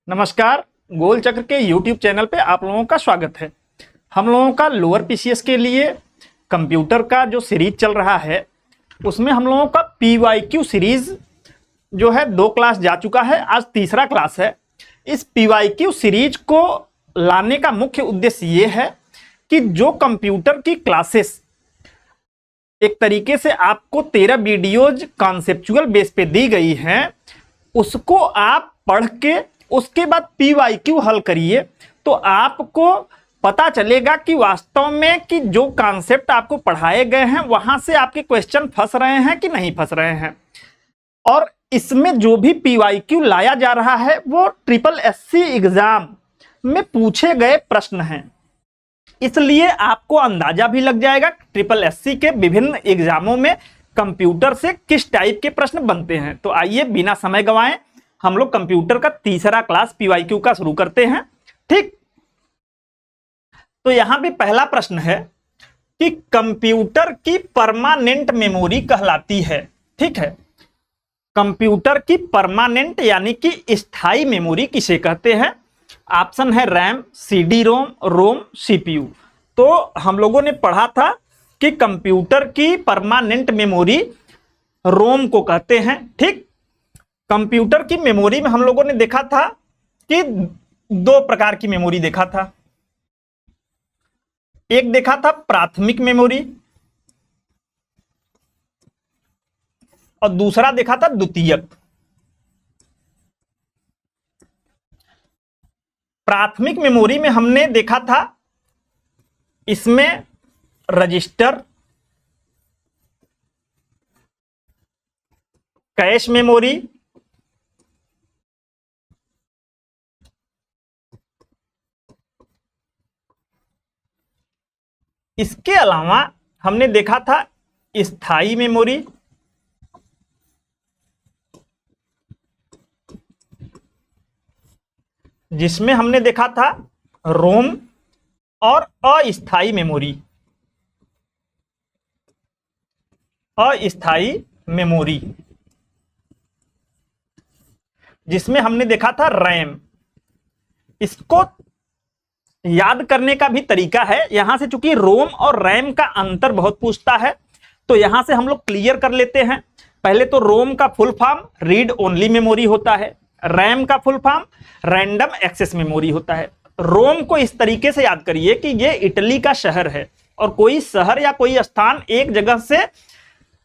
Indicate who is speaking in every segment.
Speaker 1: नमस्कार। गोल चक्र के YouTube चैनल पे आप लोगों का स्वागत है। हम लोगों का लोअर पीसीएस के लिए कंप्यूटर का जो सीरीज चल रहा है उसमें हम लोगों का PYQ सीरीज जो है 2 क्लास जा चुका है, आज तीसरा क्लास है। इस PYQ सीरीज को लाने का मुख्य उद्देश्य ये है कि जो कंप्यूटर की क्लासेस एक तरीके से आपको 13 वीडियोज कॉन्सेप्चुअल बेस पे दी गई हैं, उसको आप पढ़ के उसके बाद PYQ हल करिए तो आपको पता चलेगा कि वास्तव में कि जो कॉन्सेप्ट आपको पढ़ाए गए हैं वहां से आपके क्वेश्चन फंस रहे हैं कि नहीं फंस रहे हैं। और इसमें जो भी PYQ लाया जा रहा है वो SSC एग्जाम में पूछे गए प्रश्न हैं, इसलिए आपको अंदाजा भी लग जाएगा SSC के विभिन्न एग्जामों में कंप्यूटर से किस टाइप के प्रश्न बनते हैं। तो आइए बिना समय गंवाएं हम लोग कंप्यूटर का तीसरा क्लास PYQ का शुरू करते हैं। ठीक, तो यहां पे पहला प्रश्न है कि कंप्यूटर की परमानेंट मेमोरी कहलाती है। ठीक है, कंप्यूटर की परमानेंट यानी कि स्थायी मेमोरी किसे कहते हैं? ऑप्शन है रैम, CD-ROM, रोम, CPU। तो हम लोगों ने पढ़ा था कि कंप्यूटर की परमानेंट मेमोरी रोम को कहते हैं। ठीक, कंप्यूटर की मेमोरी में हम लोगों ने देखा था कि 2 प्रकार की मेमोरी देखा था। एक देखा था प्राथमिक मेमोरी और दूसरा देखा था द्वितीयक। प्राथमिक मेमोरी में हमने देखा था इसमें रजिस्टर, कैश मेमोरी, इसके अलावा हमने देखा था स्थायी मेमोरी, जिसमें हमने देखा था रोम, और अस्थायी मेमोरी, जिसमें हमने देखा था रैम। इसको याद करने का भी तरीका है, यहां से चूंकि रोम और रैम का अंतर बहुत पूछता है तो यहां से हम लोग क्लियर कर लेते हैं। पहले तो रोम का full form read only memory होता है, रैम का full form random access memory होता है। रोम को इस तरीके से याद करिए कि ये इटली का शहर है और कोई शहर या कोई स्थान एक जगह से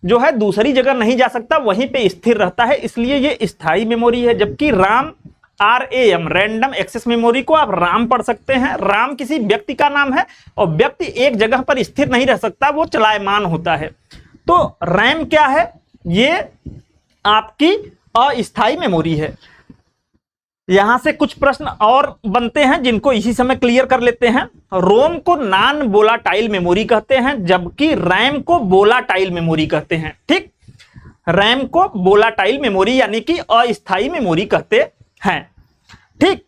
Speaker 1: जो है दूसरी जगह नहीं जा सकता, वहीं पे स्थिर रहता है, इसलिए ये स्थायी मेमोरी है। जबकि RAM रैंडम एक्सेस मेमोरी को आप राम पढ़ सकते हैं। राम किसी व्यक्ति का नाम है और व्यक्ति एक जगह पर स्थिर नहीं रह सकता, वो चलायमान होता है। तो रैम क्या है? ये आपकी अस्थायी मेमोरी है। यहां से कुछ प्रश्न और बनते हैं जिनको इसी समय क्लियर कर लेते हैं। रोम को नॉन वोलाटाइल मेमोरी कहते हैं, जबकि रैम को वोलाटाइल मेमोरी कहते हैं। ठीक, रैम को वोलाटाइल मेमोरी यानी कि अस्थायी मेमोरी कहते हैं। ठीक,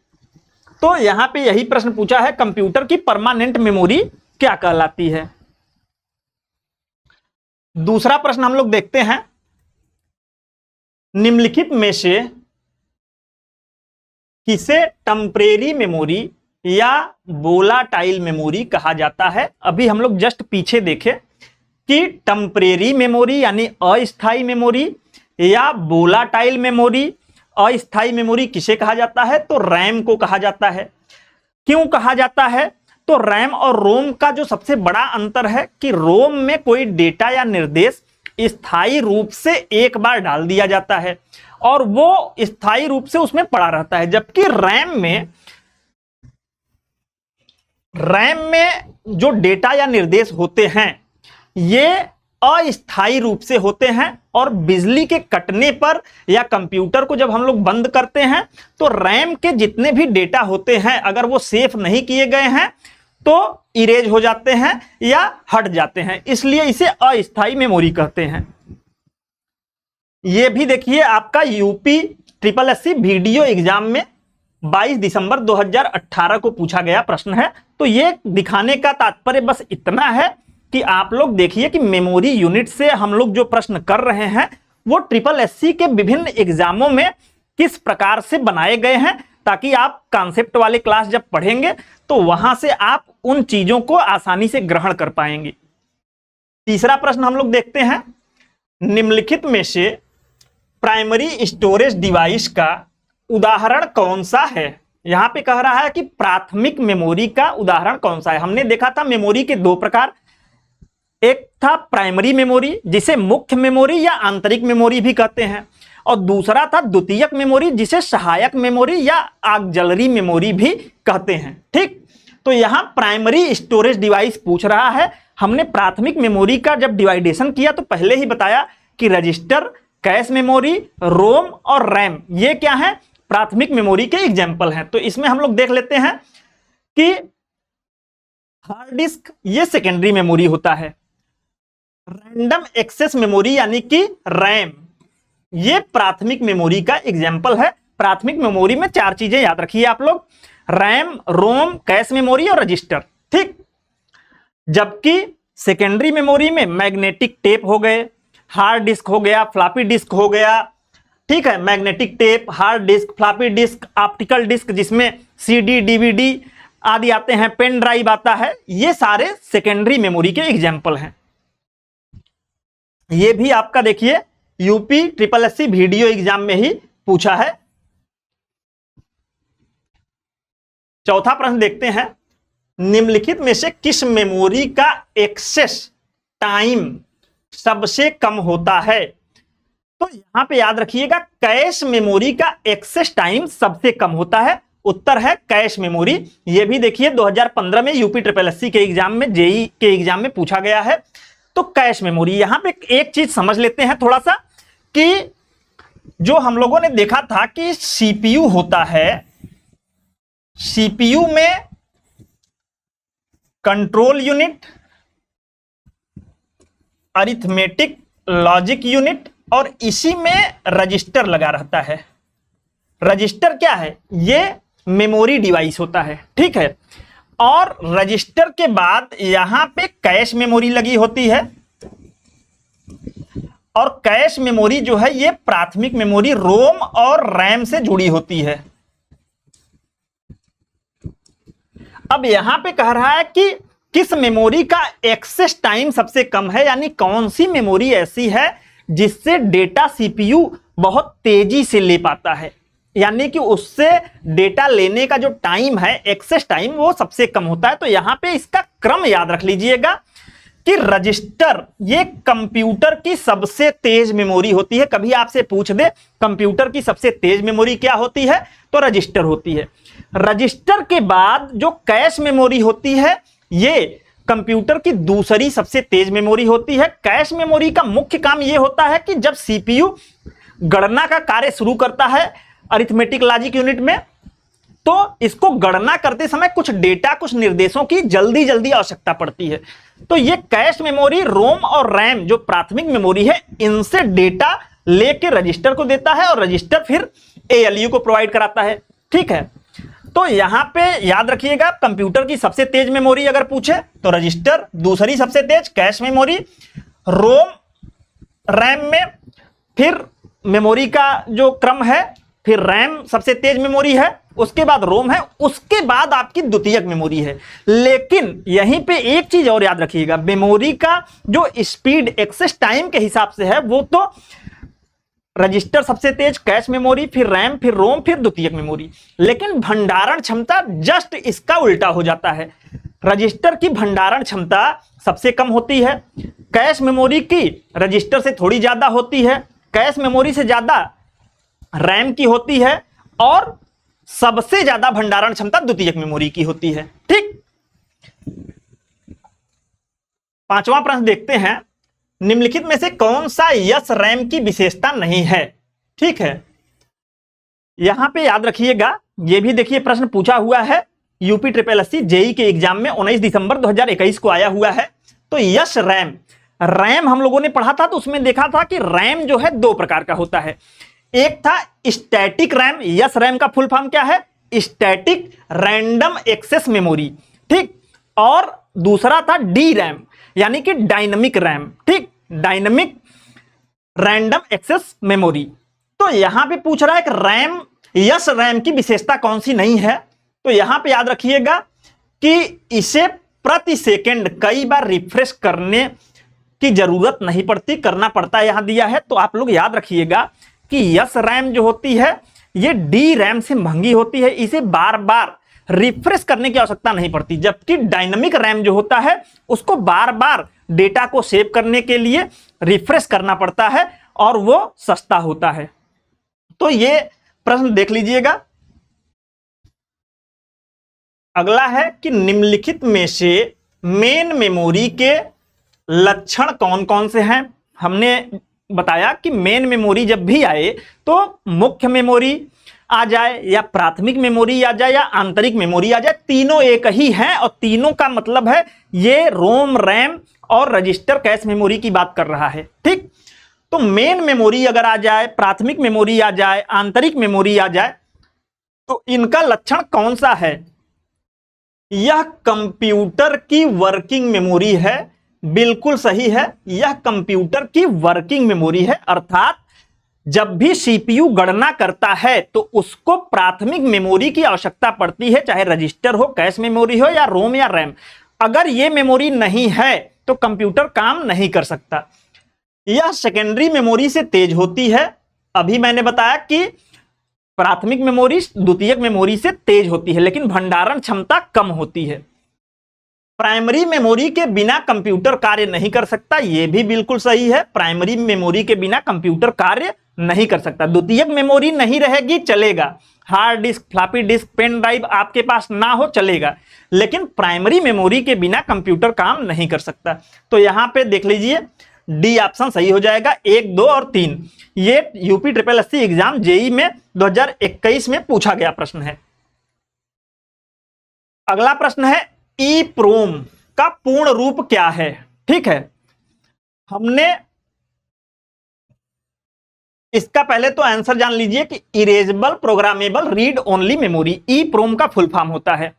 Speaker 1: तो यहां पे यही प्रश्न पूछा है, कंप्यूटर की परमानेंट मेमोरी क्या कहलाती है? दूसरा प्रश्न हम लोग देखते हैं, निम्नलिखित में से किसे टेम्परेरी मेमोरी या वोलाटाइल मेमोरी कहा जाता है? अभी हम लोग जस्ट पीछे देखें कि टेम्परेरी मेमोरी यानी अस्थायी मेमोरी या वोलाटाइल मेमोरी, अस्थायी मेमोरी किसे कहा जाता है? तो रैम को कहा जाता है। क्यों कहा जाता है? तो रैम और रोम का जो सबसे बड़ा अंतर है कि रोम में कोई डेटा या निर्देश स्थायी रूप से एक बार डाल दिया जाता है और वो स्थायी रूप से उसमें पड़ा रहता है, जबकि रैम में जो डेटा या निर्देश होते हैं ये अस्थायी रूप से होते हैं और बिजली के कटने पर या कंप्यूटर को जब हम लोग बंद करते हैं तो रैम के जितने भी डेटा होते हैं अगर वो सेफ नहीं किए गए हैं तो इरेज हो जाते हैं या हट जाते हैं, इसलिए इसे अस्थायी मेमोरी कहते हैं। ये भी देखिए आपका यूपी SSC वीडियो एग्जाम में 22 दिसंबर 2018 को पूछा गया प्रश्न है। तो ये दिखाने का तात्पर्य बस इतना है कि आप लोग देखिए कि मेमोरी यूनिट से हम लोग जो प्रश्न कर रहे हैं वो SSC के विभिन्न एग्जामों में किस प्रकार से बनाए गए हैं, ताकि आप कॉन्सेप्ट वाले क्लास जब पढ़ेंगे तो वहां से आप उन चीजों को आसानी से ग्रहण कर पाएंगे। तीसरा प्रश्न हम लोग देखते हैं, निम्नलिखित में से प्राइमरी स्टोरेज डिवाइस का उदाहरण कौन सा है। यहां पे कह रहा है कि प्राथमिक मेमोरी का उदाहरण कौन सा है। हमने देखा था मेमोरी के दो प्रकार, एक था प्राइमरी मेमोरी जिसे मुख्य मेमोरी या आंतरिक मेमोरी भी कहते हैं, और दूसरा था द्वितीयक मेमोरी जिसे सहायक मेमोरी या ऑक्सिलरी मेमोरी भी कहते हैं। ठीक, तो यहां प्राइमरी स्टोरेज डिवाइस पूछ रहा है। हमने प्राथमिक मेमोरी का जब डिवाइडेशन किया तो पहले ही बताया कि रजिस्टर, कैश मेमोरी, रोम और रैम ये क्या है, प्राथमिक मेमोरी के एग्जाम्पल हैं। तो इसमें हम लोग देख लेते हैं कि हार्ड डिस्क ये सेकेंडरी मेमोरी होता है, रैंडम एक्सेस मेमोरी यानी कि रैम ये प्राथमिक मेमोरी का एग्जाम्पल है। प्राथमिक मेमोरी में चार चीजें याद रखिए आप लोग, रैम, रोम, कैश मेमोरी और रजिस्टर। ठीक, जबकि सेकेंडरी मेमोरी में मैग्नेटिक टेप हो गए, हार्ड डिस्क हो गया, फ्लॉपी डिस्क हो गया। ठीक है, magnetic tape, hard disk, floppy disk, optical disk जिसमें सीडी, डीवीडी आदि आते हैं, पेन ड्राइव आता है, ये सारे सेकेंडरी मेमोरी के एग्जाम्पल हैं। ये भी आपका देखिए यूपी SSSC वीडियो एग्जाम में ही पूछा है। चौथा प्रश्न देखते हैं, निम्नलिखित में से किस मेमोरी का एक्सेस टाइम सबसे कम होता है। तो यहां पे याद रखिएगा कैश मेमोरी का एक्सेस टाइम सबसे कम होता है। उत्तर है कैश मेमोरी। ये भी देखिए 2015 में यूपी SSSC के एग्जाम में, जेई के एग्जाम में पूछा गया है। तो कैश मेमोरी, यहां पे एक चीज समझ लेते हैं थोड़ा सा कि जो हम लोगों ने देखा था कि सीपीयू होता है, सीपीयू में control unit, arithmetic logic unit और इसी में रजिस्टर लगा रहता है। रजिस्टर क्या है, ये मेमोरी डिवाइस होता है। ठीक है, और रजिस्टर के बाद यहां पे कैश मेमोरी लगी होती है, और कैश मेमोरी जो है ये प्राथमिक मेमोरी रोम और रैम से जुड़ी होती है। अब यहां पे कह रहा है कि किस मेमोरी का एक्सेस टाइम सबसे कम है, यानी कौन सी मेमोरी ऐसी है जिससे डेटा सीपीयू बहुत तेजी से ले पाता है, यानी कि उससे डेटा लेने का जो टाइम है, एक्सेस टाइम, वो सबसे कम होता है। तो यहां पे इसका क्रम याद रख लीजिएगा कि रजिस्टर ये कंप्यूटर की सबसे तेज मेमोरी होती है। कभी आपसे पूछ दे कंप्यूटर की सबसे तेज मेमोरी क्या होती है, तो रजिस्टर होती है। रजिस्टर के बाद जो कैश मेमोरी होती है ये कंप्यूटर की दूसरी सबसे तेज मेमोरी होती है। कैश मेमोरी का मुख्य काम यह होता है कि जब सीपीयू गणना का कार्य शुरू करता है अरिथमेटिक लॉजिक यूनिट में, तो इसको गणना करते समय कुछ डेटा, कुछ निर्देशों की जल्दी जल्दी आवश्यकता पड़ती है। तो ये कैश मेमोरी, रोम और रैम जो प्राथमिक मेमोरी है, इनसे डेटा लेके रजिस्टर को देता है और रजिस्टर फिर एएलयू को प्रोवाइड कराता है। ठीक है, तो यहां पे याद रखिएगा कंप्यूटर की सबसे तेज मेमोरी अगर पूछे तो रजिस्टर, दूसरी सबसे तेज कैश मेमोरी, रोम रैम में फिर मेमोरी का जो क्रम है, फिर रैम सबसे तेज मेमोरी है, उसके बाद रोम है, उसके बाद आपकी द्वितीयक मेमोरी है। लेकिन यहीं पे एक चीज और याद रखिएगा, मेमोरी का जो स्पीड एक्सेस टाइम के हिसाब से है वो तो रजिस्टर सबसे तेज, कैश मेमोरी, फिर रैम, फिर रोम, फिर द्वितीयक मेमोरी। लेकिन भंडारण क्षमता जस्ट इसका उल्टा हो जाता है। रजिस्टर की भंडारण क्षमता सबसे कम होती है, कैश मेमोरी की रजिस्टर से थोड़ी ज्यादा होती है, कैश मेमोरी से ज्यादा रैम की होती है, और सबसे ज्यादा भंडारण क्षमता द्वितीयक मेमोरी की होती है। ठीक, पांचवा प्रश्न देखते हैं, निम्नलिखित में से कौन सा यस रैम की विशेषता नहीं है। ठीक है, यहां पे याद रखिएगा, ये भी देखिए प्रश्न पूछा हुआ है यूपी SSSC जेई के एग्जाम में 19 दिसंबर 2021 को आया हुआ है। तो यस रैम, रैम हम लोगों ने पढ़ा था तो उसमें देखा था कि रैम जो है दो प्रकार का होता है। एक था स्टैटिक रैम, यस रैम का फुल फॉर्म क्या है, स्टैटिक रैंडम एक्सेस मेमोरी। ठीक, और दूसरा था डी रैम यानी कि डायनामिक रैम। ठीक, डायनामिक रैंडम एक्सेस मेमोरी। तो यहां पे पूछ रहा है कि रैम यस रैम की विशेषता कौन सी नहीं है? तो यहां पे याद रखिएगा कि इसे प्रति सेकंड कई बार रिफ्रेश करने की जरूरत नहीं पड़ती, करना पड़ता है, यहां दिया है। तो आप लोग याद रखिएगा कि यस रैम जो होती है ये डी रैम से महंगी होती है, इसे बार बार रिफ्रेश करने की आवश्यकता नहीं पड़ती। जबकि डायनामिक रैम जो होता है उसको बार बार डेटा को सेव करने के लिए रिफ्रेश करना पड़ता है और वो सस्ता होता है। तो ये प्रश्न देख लीजिएगा। अगला है कि निम्नलिखित में से मेन मेमोरी के लक्षण कौन कौन से हैं? हमने बताया कि मेन मेमोरी जब भी आए तो मुख्य मेमोरी आ जाए या प्राथमिक मेमोरी आ जाए या आंतरिक मेमोरी आ जाए, तीनों एक ही हैं और तीनों का मतलब है ये रोम, रैम और रजिस्टर कैश मेमोरी की बात कर रहा है। ठीक, तो मेन मेमोरी अगर आ जाए, प्राथमिक मेमोरी आ जाए, आंतरिक मेमोरी आ जाए, तो इनका लक्षण कौन सा है? यह कंप्यूटर की वर्किंग मेमोरी है। बिल्कुल सही है, यह कंप्यूटर की वर्किंग मेमोरी है। अर्थात जब भी सीपीयू गणना करता है तो उसको प्राथमिक मेमोरी की आवश्यकता पड़ती है, चाहे रजिस्टर हो, कैश मेमोरी हो या रोम या रैम। अगर यह मेमोरी नहीं है तो कंप्यूटर काम नहीं कर सकता। यह सेकेंडरी मेमोरी से तेज होती है। अभी मैंने बताया कि प्राथमिक मेमोरी द्वितीयक मेमोरी से तेज होती है, लेकिन भंडारण क्षमता कम होती है। प्राइमरी मेमोरी के बिना कंप्यूटर कार्य नहीं कर सकता, यह भी बिल्कुल सही है। प्राइमरी मेमोरी के बिना कंप्यूटर कार्य नहीं कर सकता। द्वितीयक मेमोरी नहीं रहेगी चलेगा, hard disk, floppy disk, pen drive आपके पास ना हो चलेगा, लेकिन प्राइमरी मेमोरी के बिना कंप्यूटर काम नहीं कर सकता। तो यहां पे देख लीजिए डी ऑप्शन सही हो जाएगा। 1, 2 और 3 ये UP triple SC exam JE में 2021 में पूछा गया प्रश्न है। अगला प्रश्न है ईप्रोम का पूर्ण रूप क्या है? ठीक है, हमने इसका पहले तो आंसर जान लीजिए कि erasable programmable read only memory EPROM का फुल फॉर्म होता है।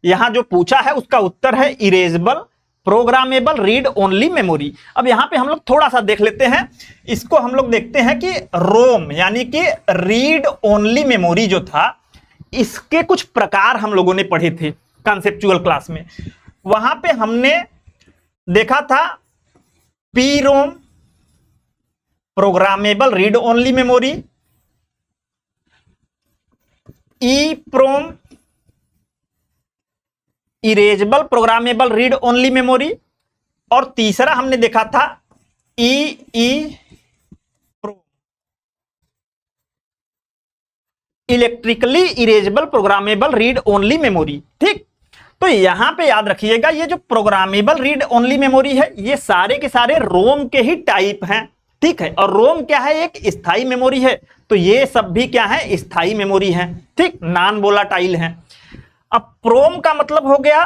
Speaker 1: यहां जो पूछा है उसका उत्तर है erasable programmable read only memory. अब यहां पे हम लोग थोड़ा सा देख लेते हैं, इसको हम लोग देखते हैं कि रोम यानी कि रीड ओनली मेमोरी जो था इसके कुछ प्रकार हम लोगों ने पढ़े थे कॉन्सेप्चुअल क्लास में। वहां पे हमने देखा था P ROM programmable read only memory, E PROM erasable programmable read only memory, और तीसरा हमने देखा था E PROM electrically erasable programmable read only memory. ठीक, तो यहां पे याद रखिएगा ये जो प्रोग्रामेबल रीड ओनली मेमोरी है ये सारे के सारे रोम के ही टाइप हैं। ठीक है, और रोम क्या है? एक स्थायी मेमोरी है, तो ये सब भी क्या है? स्थायी मेमोरी है। ठीक, नॉन वोलाटाइल है। अब प्रोम का मतलब हो गया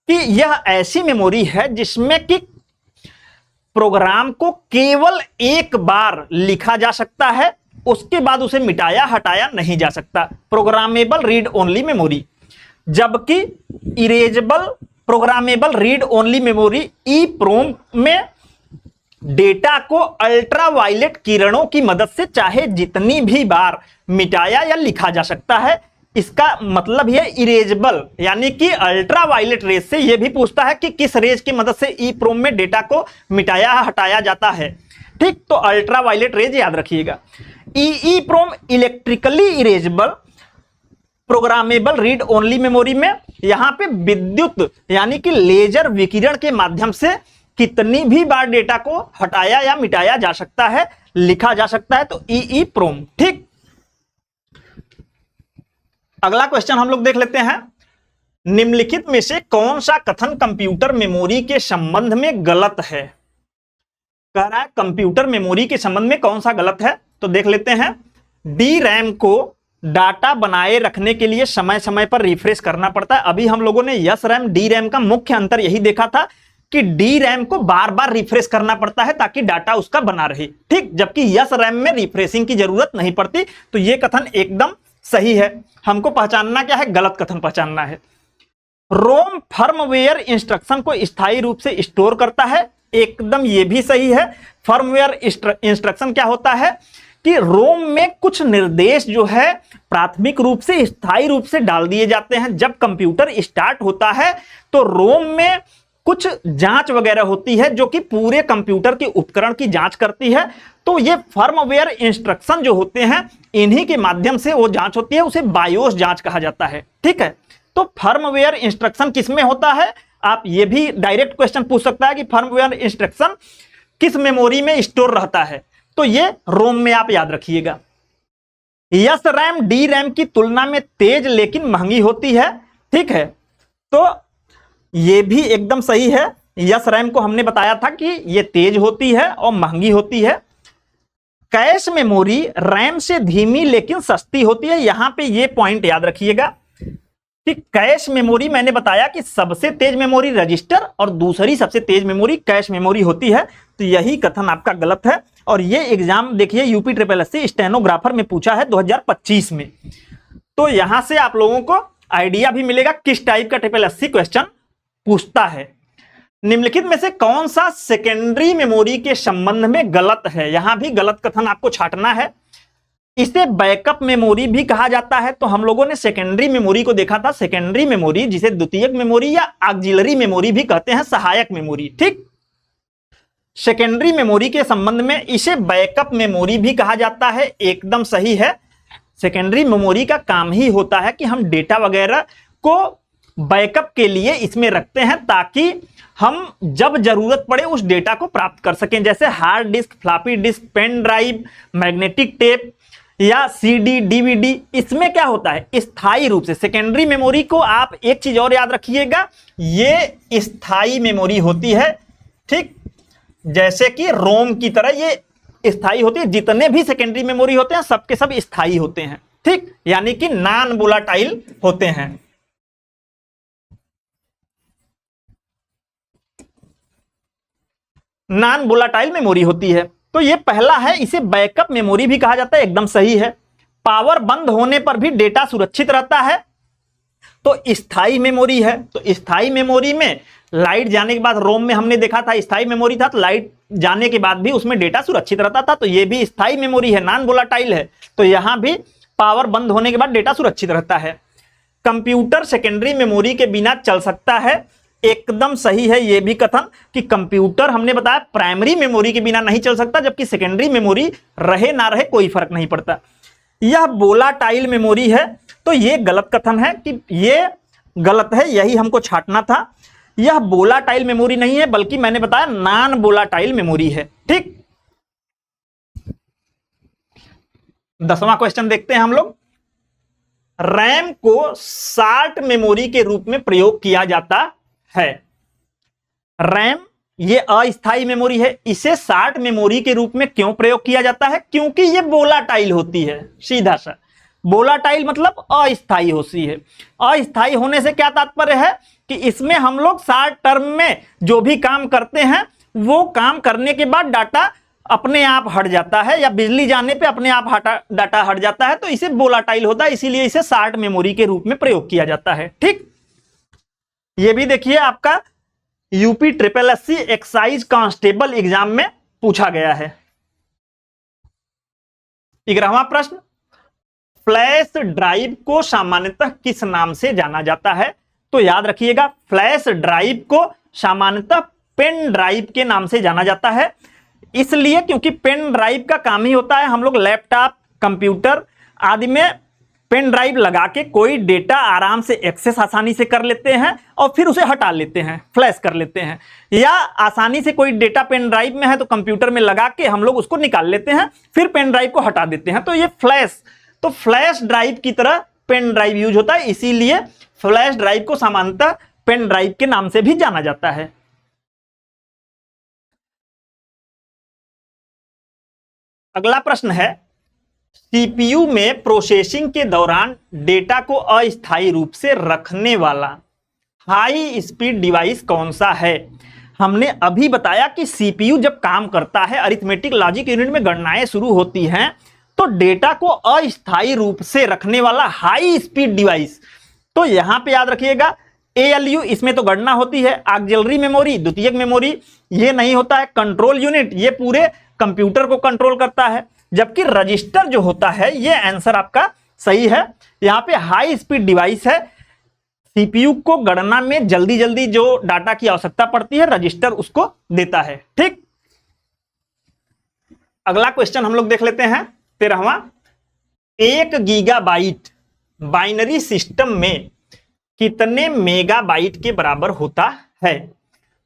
Speaker 1: कि यह ऐसी मेमोरी है जिसमें कि प्रोग्राम को केवल एक बार लिखा जा सकता है, उसके बाद उसे मिटाया हटाया नहीं जा सकता, प्रोग्रामेबल रीड ओनली मेमोरी। जबकि erasable programmable read only memory E PROM में डेटा को अल्ट्रावायलेट किरणों की मदद से चाहे जितनी भी बार मिटाया या लिखा जा सकता है। इसका मतलब यह इरेजेबल यानी कि अल्ट्रावायलेट रेज से यह भी पूछता है कि किस रेज की मदद से ई प्रोम में डेटा को मिटाया हटाया जाता है। ठीक, तो अल्ट्रावायलेट रेज याद रखिएगा। E PROM electrically erasable programmable read only memory में यहां पे विद्युत यानी कि लेजर विकिरण के माध्यम से कितनी भी बार डेटा को हटाया या मिटाया जा सकता है, लिखा जा सकता है, तो ई प्रोम। ठीक, अगला क्वेश्चन हम लोग देख लेते हैं। निम्नलिखित में से कौन सा कथन कंप्यूटर मेमोरी के संबंध में गलत है? कह रहा है कंप्यूटर मेमोरी के संबंध में कौन सा गलत है, तो देख लेते हैं। डी रैम को डाटा बनाए रखने के लिए समय समय पर रिफ्रेश करना पड़ता है। अभी हम लोगों ने यस रैम डी रैम का मुख्य अंतर यही देखा था कि डी रैम को बार बार रिफ्रेश करना पड़ता है ताकि डाटा उसका बना रहे। ठीक, जबकि यस रैम में रिफ्रेशिंग की जरूरत नहीं पड़ती। तो यह कथन एकदम सही है। हमको पहचानना क्या है? गलत कथन पहचानना है। रोम फर्मवेयर इंस्ट्रक्शन को स्थायी रूप से स्टोर करता है, एकदम ये भी सही है। फर्मवेयर इंस्ट्रक्शन क्या होता है कि रोम में कुछ निर्देश जो है प्राथमिक रूप से स्थायी रूप से डाल दिए जाते हैं। जब कंप्यूटर स्टार्ट होता है तो रोम में कुछ जांच वगैरह होती है जो कि पूरे कंप्यूटर के उपकरण की जांच करती है। तो ये फर्मवेयर इंस्ट्रक्शन जो होते हैं इन्हीं के माध्यम से वो जांच होती है, उसे बायोस जांच कहा जाता है। ठीक है, तो फर्मवेयर इंस्ट्रक्शन किस में होता है, आप ये भी डायरेक्ट क्वेश्चन पूछ सकता है कि फर्मवेयर इंस्ट्रक्शन किस मेमोरी में स्टोर रहता है, तो ये रोम में आप याद रखिएगा। यस रैम डी रैम की तुलना में तेज लेकिन महंगी होती है। ठीक है, तो ये भी एकदम सही है। यस रैम को हमने बताया था कि ये तेज होती है और महंगी होती है। कैश मेमोरी रैम से धीमी लेकिन सस्ती होती है। यहां पे ये पॉइंट याद रखिएगा कि कैश मेमोरी मैंने बताया कि सबसे तेज मेमोरी रजिस्टर और दूसरी सबसे तेज मेमोरी कैश मेमोरी होती है। तो यही कथन आपका गलत है और ये एग्जाम देखिए यूपी SSC स्टेनोग्राफर में पूछा है 2025 में। तो यहां से आप लोगों को आइडिया भी मिलेगा किस टाइप का SSC क्वेश्चन पूछता है। निम्नलिखित में से कौन सा सेकेंडरी मेमोरी के संबंध में गलत है, यहां भी गलत कथन आपको छांटना है। इसे बैकअप मेमोरी भी कहा जाता है। तो हम लोगों ने सेकेंडरी मेमोरी को देखा था, सेकेंडरी मेमोरी जिसे द्वितीयक मेमोरी या ऑक्सिलरी मेमोरी भी कहते हैं, सहायक मेमोरी। ठीक, सेकेंडरी मेमोरी के संबंध में इसे बैकअप मेमोरी भी कहा जाता है, एकदम सही है। सेकेंडरी मेमोरी का काम ही होता है कि हम डेटा वगैरह को बैकअप के लिए इसमें रखते हैं ताकि हम जब जरूरत पड़े उस डेटा को प्राप्त कर सकें, जैसे hard disk, floppy disk, pen drive, magnetic tape या सीडी, डीवीडी। इसमें क्या होता है, स्थायी रूप से सेकेंडरी मेमोरी को आप एक चीज और याद रखिएगा, ये स्थायी मेमोरी होती है। ठीक, जैसे कि रोम की तरह ये स्थायी होती है। जितने भी सेकेंडरी मेमोरी होते हैं सबके सब स्थायी होते हैं। ठीक, यानी कि नॉन वोलाटाइल होते हैं। नॉन वोलाटाइल मेमोरी होती है। तो ये पहला है, इसे बैकअप मेमोरी भी कहा जाता है, एकदम सही है। पावर बंद होने पर भी डेटा सुरक्षित रहता है, तो स्थायी मेमोरी है। तो स्थायी मेमोरी में लाइट जाने के बाद, रोम में हमने देखा था स्थायी मेमोरी था, तो लाइट जाने के बाद भी उसमें डेटा सुरक्षित रहता था। तो ये भी स्थायी मेमोरी है, नॉन वोलाटाइल है। तो यहां भी पावर बंद होने के बाद डेटा सुरक्षित रहता है। कंप्यूटर सेकेंडरी मेमोरी के बिना चल सकता है, एकदम सही है ये भी कथन कि कंप्यूटर हमने बताया प्राइमरी मेमोरी के बिना नहीं चल सकता, जबकि सेकेंडरी मेमोरी रहे ना रहे कोई फर्क नहीं पड़ता। यह वोलाटाइल मेमोरी है, तो ये गलत कथन है कि ये गलत है, यही हमको छांटना था। यह वोलाटाइल मेमोरी नहीं है, बल्कि मैंने बताया नॉन वोलाटाइल मेमोरी है। ठीक, 10वां क्वेश्चन देखते हैं हम लोग। रैम को शार्ट मेमोरी के रूप में प्रयोग किया जाता है। रैम ये अस्थायी मेमोरी है, इसे शार्ट मेमोरी के रूप में क्यों प्रयोग किया जाता है, क्योंकि ये वोलाटाइल होती है। सीधा सा वोलाटाइल मतलब अस्थायी होती है। अस्थायी होने से क्या तात्पर्य है कि इसमें हम लोग शॉर्ट टर्म में जो भी काम करते हैं वो काम करने के बाद डाटा अपने आप हट जाता है, या बिजली जाने पे अपने आप डाटा हट जाता है, तो इसे वोलाटाइल होता है, इसीलिए इसे शार्ट मेमोरी के रूप में प्रयोग किया जाता है। ठीक, ये भी देखिए आपका UP SSC excise constable exam में पूछा गया है। 11वां प्रश्न, फ्लैश ड्राइव को सामान्यतः किस नाम से जाना जाता है। तो याद रखिएगा, फ्लैश ड्राइव को सामान्यतः पेन ड्राइव के नाम से जाना जाता है, इसलिए क्योंकि पेन ड्राइव का काम ही होता है हम लोग लैपटॉप, कंप्यूटर आदि में पेन ड्राइव लगा के कोई डेटा आराम से एक्सेस आसानी से कर लेते हैं और फिर उसे हटा लेते हैं, फ्लैश कर लेते हैं, या आसानी से कोई डेटा पेन ड्राइव में है तो कंप्यूटर में लगा के हम लोग उसको निकाल लेते हैं, फिर पेन ड्राइव को हटा देते हैं। तो ये फ्लैश, तो फ्लैश ड्राइव की तरह पेन ड्राइव यूज होता है, इसीलिए फ्लैश ड्राइव को सामान्यतः पेन ड्राइव के नाम से भी जाना जाता है। अगला प्रश्न है, सीपीयू में प्रोसेसिंग के दौरान डेटा को अस्थायी रूप से रखने वाला हाई स्पीड डिवाइस कौन सा है। हमने अभी बताया कि सीपीयू जब काम करता है, अरिथमेटिक लॉजिक यूनिट में गणनाएं शुरू होती हैं, तो डेटा को अस्थायी रूप से रखने वाला हाई स्पीड डिवाइस, तो यहां पे याद रखिएगा ALU, इसमें तो गणना होती है। ऑक्सिलरी मेमोरी, द्वितीयक मेमोरी, ये नहीं होता है। कंट्रोल यूनिट, ये पूरे कंप्यूटर को कंट्रोल करता है। जबकि रजिस्टर जो होता है, ये आंसर आपका सही है। यहाँ पे हाई स्पीड डिवाइस है, सीपीयू को गणना में जल्दी जल्दी जो डाटा की आवश्यकता पड़ती है, रजिस्टर उसको देता है। ठीक, अगला क्वेश्चन हम लोग देख लेते हैं 13वां। 1 गीगाबाइट बाइनरी सिस्टम में कितने मेगाबाइट के बराबर होता है?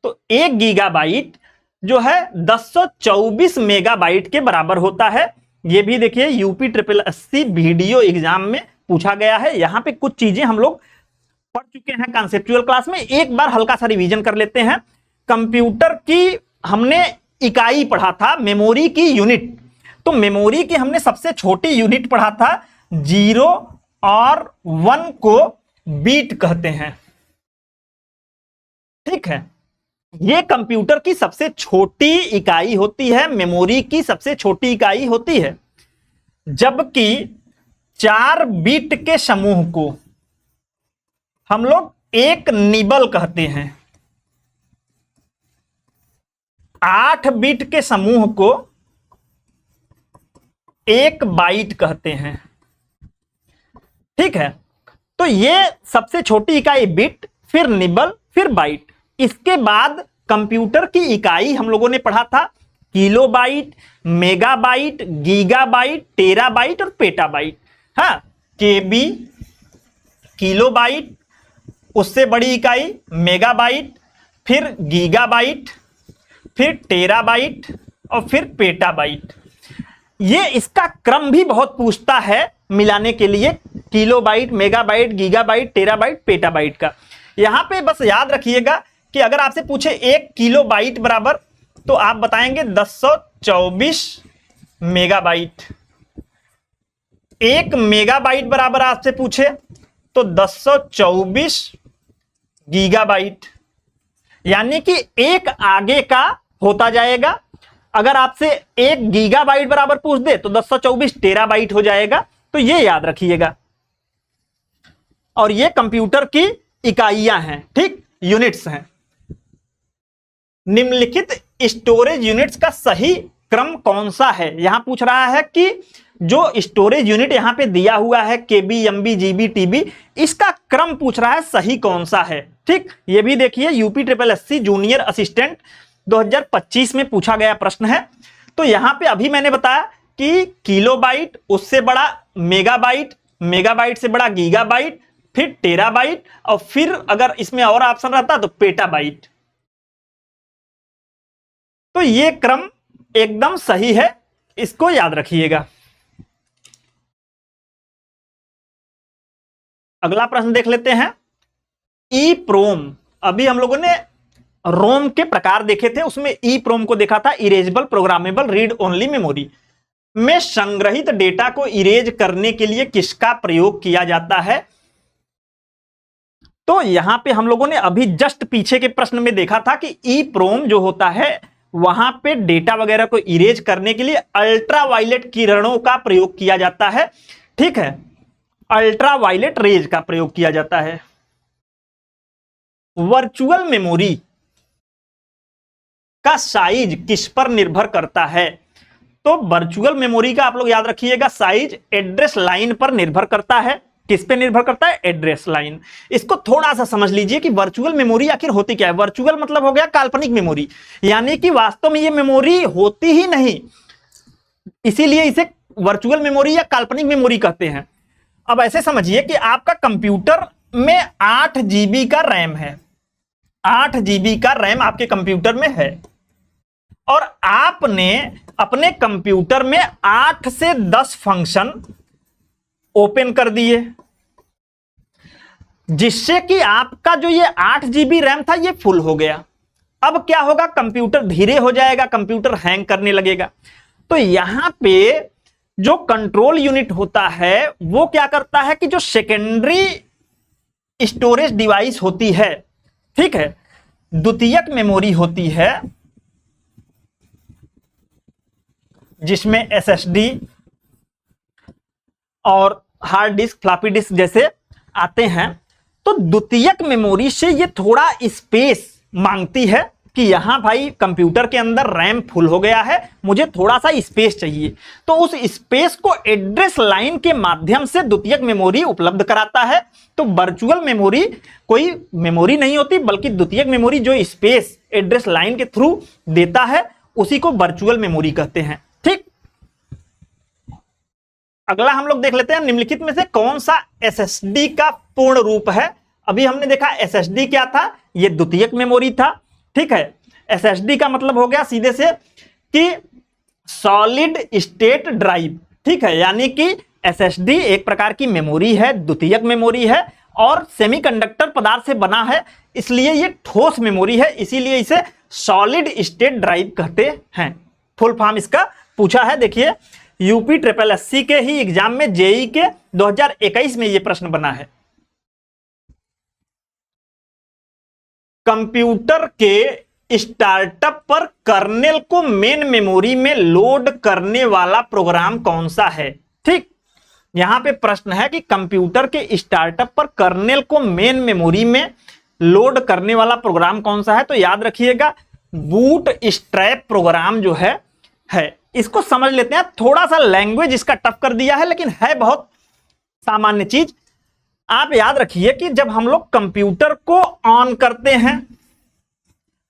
Speaker 1: तो 1 गीगाबाइट जो है 1024 मेगाबाइट के बराबर होता है। ये भी देखिए यूपी SSSC वीडियो एग्जाम में पूछा गया है। यहां पे कुछ चीजें हम लोग पढ़ चुके हैं कॉन्सेप्चुअल क्लास में, एक बार हल्का सा रिवीजन कर लेते हैं। कंप्यूटर की हमने इकाई पढ़ा था, मेमोरी की यूनिट। तो मेमोरी की हमने सबसे छोटी यूनिट पढ़ा था, 0 और 1 को बीट कहते हैं। ठीक है, ये कंप्यूटर की सबसे छोटी इकाई होती है, मेमोरी की सबसे छोटी इकाई होती है। जबकि 4 बीट के समूह को हम लोग एक निबल कहते हैं, 8 बीट के समूह को 1 बाइट कहते हैं। ठीक है, तो ये सबसे छोटी इकाई बिट, फिर निबल, फिर बाइट। इसके बाद कंप्यूटर की इकाई हम लोगों ने पढ़ा था किलोबाइट, मेगाबाइट, गीगाबाइट, टेराबाइट और पेटाबाइट। हाँ, केबी, किलोबाइट, उससे बड़ी इकाई मेगाबाइट, फिर गीगाबाइट, फिर टेराबाइट और फिर पेटाबाइट। ये इसका क्रम भी बहुत पूछता है मिलाने के लिए, kilobyte, megabyte, gigabyte, terabyte, petabyte का। यहां पे बस याद रखिएगा कि अगर आपसे पूछे 1 किलोबाइट बराबर, तो आप बताएंगे 1024 मेगाबाइट। 1 मेगाबाइट बराबर आपसे पूछे तो 1024 गीगाबाइट, यानी कि एक आगे का होता जाएगा। अगर आपसे 1 गीगाबाइट बराबर पूछ दे तो 1024 टेराबाइट हो जाएगा। तो ये याद रखिएगा। और ये कंप्यूटर की इकाइयां हैं, ठीक, यूनिट्स हैं। निम्नलिखित स्टोरेज यूनिट्स का सही क्रम कौन सा है? यहां पूछ रहा है कि जो स्टोरेज यूनिट यहां पे दिया हुआ है, केबी, एमबी, जीबी, टीबी, इसका क्रम पूछ रहा है सही कौन सा है। ठीक, ये भी देखिए यूपी SSSC जूनियर असिस्टेंट 2025 में पूछा गया प्रश्न है। तो यहां पे अभी मैंने बताया कि किलोबाइट, उससे बड़ा मेगाबाइट, मेगाबाइट से बड़ा गीगाबाइट, फिर टेराबाइट और फिर अगर इसमें और ऑप्शन रहता तो पेटाबाइट। तो ये क्रम एकदम सही है, इसको याद रखिएगा। अगला प्रश्न देख लेते हैं। ईप्रोम, अभी हम लोगों ने रोम के प्रकार देखे थे, उसमें ईप्रोम को देखा था, erasable programmable read only memory में संग्रहित डेटा को इरेज करने के लिए किसका प्रयोग किया जाता है? तो यहां पे हम लोगों ने अभी जस्ट पीछे के प्रश्न में देखा था कि ईप्रोम जो होता है वहां पे डेटा वगैरह को इरेज करने के लिए अल्ट्रावायलेट किरणों का प्रयोग किया जाता है। ठीक है, अल्ट्रावायलेट रेज का प्रयोग किया जाता है। वर्चुअल मेमोरी का साइज किस पर निर्भर करता है? तो वर्चुअल मेमोरी का आप लोग याद रखिएगा, साइज एड्रेस लाइन पर निर्भर करता है। किस पे निर्भर करता है? Address line. इसको थोड़ा सा समझ लीजिए कि वर्चुअल मेमोरी आखिर होती क्या है। वर्चुअल मतलब हो गया काल्पनिक मेमोरी, यानी कि वास्तव में ये मेमोरी होती ही नहीं, इसीलिए इसे वर्चुअल मेमोरी या काल्पनिक मेमोरी कहते हैं। अब ऐसे समझिए कि आपका कंप्यूटर में 8 GB का रैम है, 8 GB का रैम आपके कंप्यूटर में है, और आपने अपने कंप्यूटर में 8 से 10 फंक्शन ओपन कर दिए, जिससे कि आपका जो ये 8 GB रैम था ये फुल हो गया। अब क्या होगा? कंप्यूटर धीरे हो जाएगा, कंप्यूटर हैंग करने लगेगा। तो यहां पे जो कंट्रोल यूनिट होता है वो क्या करता है कि जो सेकेंडरी स्टोरेज डिवाइस होती है, ठीक है, द्वितीयक मेमोरी होती है, जिसमें SSD और हार्ड डिस्क, फ्लॉपी डिस्क जैसे आते हैं, तो द्वितीयक मेमोरी से ये थोड़ा स्पेस मांगती है, कि यहां भाई कंप्यूटर के अंदर रैम फुल हो गया है, मुझे थोड़ा सा स्पेस चाहिए, तो उस स्पेस को एड्रेस लाइन के माध्यम से द्वितीयक मेमोरी उपलब्ध कराता है। तो वर्चुअल मेमोरी कोई मेमोरी नहीं होती, बल्कि द्वितीयक मेमोरी जो स्पेस एड्रेस लाइन के थ्रू देता है उसी को वर्चुअल मेमोरी कहते हैं। ठीक, अगला हम लोग देख लेते हैं निम्नलिखित में से कौन सा एसएसडी का पूर्ण रूप है। अभी हमने देखा एसएसडी क्या था, ये द्वितीयक मेमोरी था। ठीक है, एसएसडी का मतलब हो गया सीधे से कि सॉलिड स्टेट ड्राइव। ठीक है, यानी कि एसएसडी एक प्रकार की मेमोरी है, द्वितीयक मेमोरी है और सेमीकंडक्टर पदार्थ से बना है, इसलिए ये ठोस मेमोरी है, इसीलिए इसे सॉलिड स्टेट ड्राइव कहते हैं। फुल फॉर्म इसका पूछा है, देखिए यूपी ट्रिपल एससी के ही एग्जाम में, जेई के 2021 में ये प्रश्न बना है। कंप्यूटर के स्टार्टअप पर कर्नेल को मेन मेमोरी में लोड करने वाला प्रोग्राम कौन सा है। ठीक, यहां पे प्रश्न है कि कंप्यूटर के स्टार्टअप पर कर्नेल को मेन मेमोरी में लोड करने वाला प्रोग्राम कौन सा है। तो याद रखिएगा बूट स्ट्रैप प्रोग्राम जो है इसको समझ लेते हैं। थोड़ा सा लैंग्वेज इसका टफ कर दिया है, लेकिन है बहुत सामान्य चीज। आप याद रखिए कि जब हम लोग कंप्यूटर को ऑन करते हैं,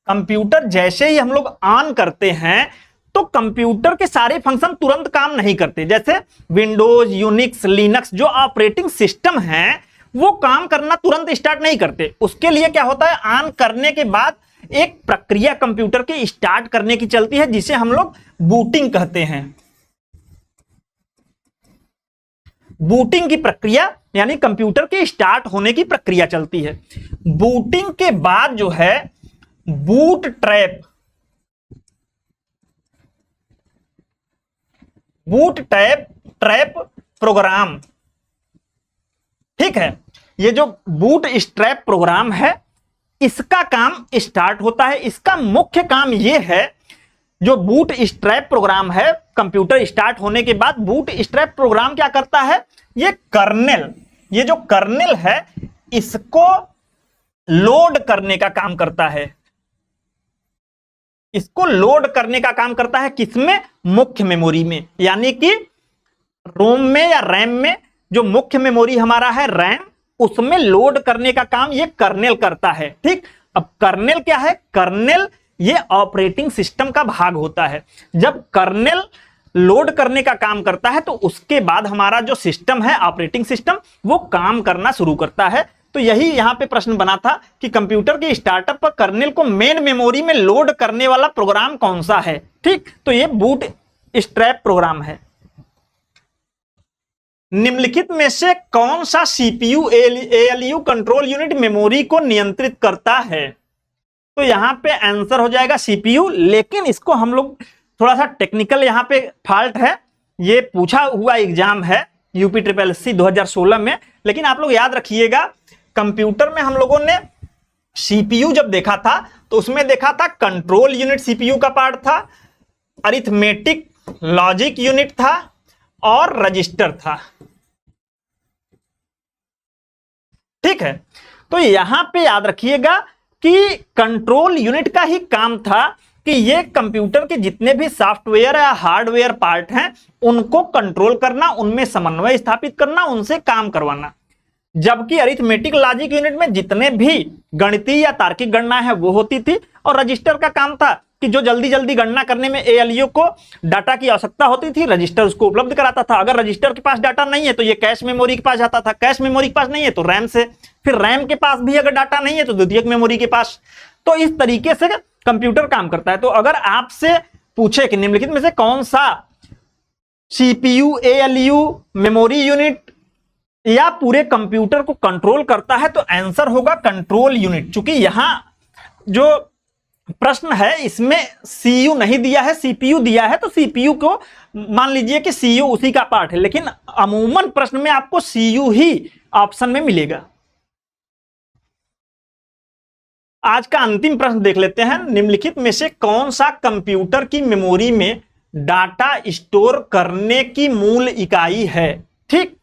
Speaker 1: कंप्यूटर जैसे ही हम लोग ऑन करते हैं तो कंप्यूटर के सारे फंक्शन तुरंत काम नहीं करते। जैसे विंडोज, यूनिक्स, लिनक्स जो ऑपरेटिंग सिस्टम हैं वो काम करना तुरंत स्टार्ट नहीं करते। उसके लिए क्या होता है, ऑन करने के बाद एक प्रक्रिया कंप्यूटर के स्टार्ट करने की चलती है, जिसे हम लोग बूटिंग कहते हैं। बूटिंग की प्रक्रिया यानी कंप्यूटर के स्टार्ट होने की प्रक्रिया चलती है। बूटिंग के बाद जो है बूट ट्रैप प्रोग्राम। ठीक है, ये जो बूट स्ट्रैप प्रोग्राम है इसका काम स्टार्ट होता है। इसका मुख्य काम ये है, जो बूट स्ट्रैप प्रोग्राम है, कंप्यूटर स्टार्ट होने के बाद बूट स्ट्रैप प्रोग्राम क्या करता है, ये जो कर्नेल है इसको लोड करने का काम करता है। इसको लोड करने का काम करता है किसमें, मुख्य मेमोरी में, यानी कि रोम में या रैम में। जो मुख्य मेमोरी हमारा है रैम, उसमें लोड करने का काम ये कर्नेल करता है। ठीक, अब कर्नेल क्या है, कर्नेल ये ऑपरेटिंग सिस्टम का भाग होता है। जब कर्नेल लोड करने का काम करता है तो उसके बाद हमारा जो सिस्टम है, ऑपरेटिंग सिस्टम, वो काम करना शुरू करता है। तो यही यहां पे प्रश्न बना था कि कंप्यूटर के स्टार्टअप पर कर्नेल को मेन मेमोरी में लोड करने वाला प्रोग्राम कौन सा है। ठीक, तो ये बूट स्ट्रैप प्रोग्राम है। निम्नलिखित में से कौन सा CPU ALU control unit memory को नियंत्रित करता है। तो यहां पे आंसर हो जाएगा सीपीयू, लेकिन इसको हम लोग थोड़ा सा टेक्निकल यहां पे फॉल्ट है। ये पूछा हुआ एग्जाम है यूपी ट्रिपल एससी 2016 में, लेकिन आप लोग याद रखिएगा कंप्यूटर में हम लोगों ने सीपीयू जब देखा था तो उसमें देखा था कंट्रोल यूनिट सीपीयू का पार्ट था, अरिथमेटिक लॉजिक यूनिट था और रजिस्टर था। ठीक है, तो यहां पे याद रखिएगा कि कंट्रोल यूनिट का ही काम था कि ये कंप्यूटर के जितने भी सॉफ्टवेयर या हार्डवेयर पार्ट हैं उनको कंट्रोल करना, उनमें समन्वय स्थापित करना, उनसे काम करवाना। जबकि अरिथमेटिक लॉजिक यूनिट में जितने भी गणितीय या तार्किक गणना है वो होती थी, और रजिस्टर का काम था कि जो जल्दी जल्दी गणना करने में एएलयू को डाटा की आवश्यकता होती थी, रजिस्टर उसको उपलब्ध कराता था। अगर रजिस्टर के पास डाटा नहीं है तो ये कैश मेमोरी के पास जाता था, कैश मेमोरी के पास नहीं है तो रैम से, फिर रैम के पास भी अगर डाटा नहीं है तो द्वितीयक मेमोरी के पास। तो इस तरीके से कंप्यूटर काम करता है। तो अगर आपसे पूछे कि निम्नलिखित में से कौन सा सीपीयू एएलयू मेमोरी यूनिट या पूरे कंप्यूटर को कंट्रोल करता है, तो आंसर होगा कंट्रोल यूनिट। चूंकि यहां जो प्रश्न है इसमें सीयू नहीं दिया है, सीपीयू दिया है, तो सीपीयू को मान लीजिए कि सीयू उसी का पार्ट है, लेकिन अमूमन प्रश्न में आपको सीयू ही ऑप्शन में मिलेगा। आज का अंतिम प्रश्न देख लेते हैं। निम्नलिखित में से कौन सा कंप्यूटर की मेमोरी में डाटा स्टोर करने की मूल इकाई है। ठीक,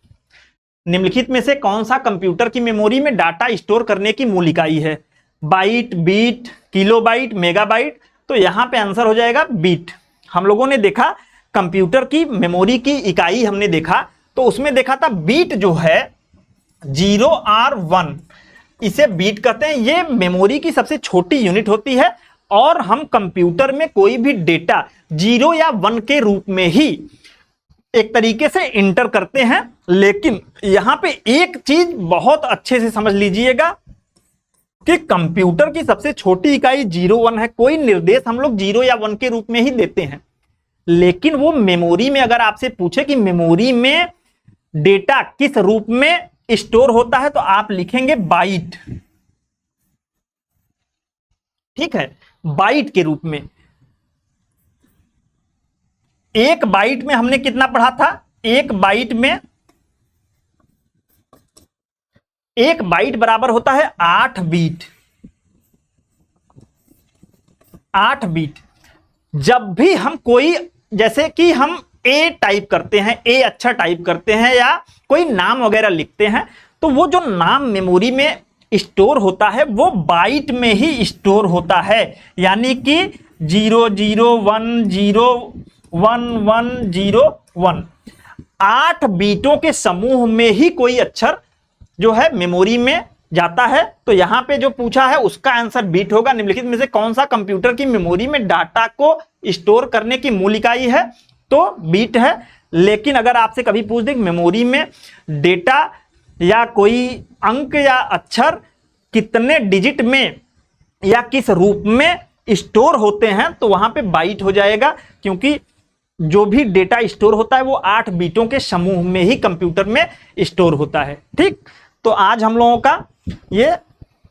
Speaker 1: निम्नलिखित में से कौन सा कंप्यूटर की मेमोरी में डाटा स्टोर करने की मूल इकाई है। बाइट, बीट, किलोबाइट, मेगाबाइट, तो यहां पे आंसर हो जाएगा बीट। हम लोगों ने देखा कंप्यूटर की मेमोरी की इकाई हमने देखा, तो उसमें देखा था बीट जो है 0 और 1, इसे बीट कहते हैं। ये मेमोरी की सबसे छोटी यूनिट होती है और हम कंप्यूटर में कोई भी डेटा 0 या 1 के रूप में ही एक तरीके से इंटर करते हैं। लेकिन यहां पे एक चीज बहुत अच्छे से समझ लीजिएगा कि कंप्यूटर की सबसे छोटी इकाई 0-1 है। कोई निर्देश हम लोग 0 या 1 के रूप में ही देते हैं, लेकिन वो मेमोरी में अगर आपसे पूछे कि मेमोरी में डेटा किस रूप में स्टोर होता है, तो आप लिखेंगे बाइट। ठीक है, बाइट के रूप में। एक बाइट में हमने कितना पढ़ा था? एक बाइट बराबर होता है 8 बीट। 8 बीट। जब भी हम कोई, जैसे कि हम ए टाइप करते हैं, ए अच्छा टाइप करते हैं या कोई नाम वगैरह लिखते हैं, तो वो जो नाम मेमोरी में स्टोर होता है वो बाइट में ही स्टोर होता है। यानी कि 00101101, 8 बीटों के समूह में ही कोई अक्षर जो है मेमोरी में जाता है। तो यहां पे जो पूछा है उसका आंसर बीट होगा। निम्नलिखित में से कौन सा कंप्यूटर की मेमोरी में डाटा को स्टोर करने की मूल इकाई है? तो बीट है। लेकिन अगर आपसे कभी पूछ दे मेमोरी में डेटा या कोई अंक या अक्षर कितने डिजिट में या किस रूप में स्टोर होते हैं, तो वहां पे बाइट हो जाएगा, क्योंकि जो भी डेटा स्टोर होता है वो 8 बीटों के समूह में ही कंप्यूटर में स्टोर होता है। ठीक, तो आज हम लोगों का ये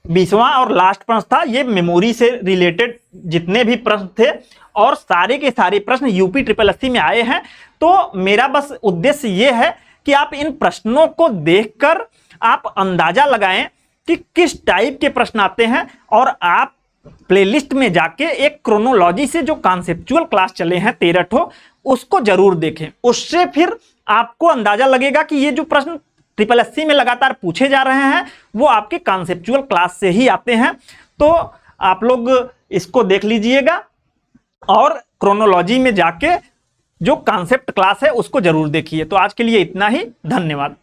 Speaker 1: 20वां और लास्ट प्रश्न था। ये मेमोरी से रिलेटेड जितने भी प्रश्न थे और सारे के सारे प्रश्न यूपी SSSC में आए हैं। तो मेरा बस उद्देश्य ये है कि आप इन प्रश्नों को देखकर आप अंदाजा लगाएं कि किस टाइप के प्रश्न आते हैं, और आप प्लेलिस्ट में जाके एक क्रोनोलॉजी से जो कॉन्सेप्चुअल क्लास चले हैं 13 ठो, उसको जरूर देखें। उससे फिर आपको अंदाजा लगेगा कि ये जो प्रश्न SSSC में लगातार पूछे जा रहे हैं वो आपके कॉन्सेप्चुअल क्लास से ही आते हैं। तो आप लोग इसको देख लीजिएगा और क्रोनोलॉजी में जाके जो कॉन्सेप्ट क्लास है उसको जरूर देखिए। तो आज के लिए इतना ही, धन्यवाद।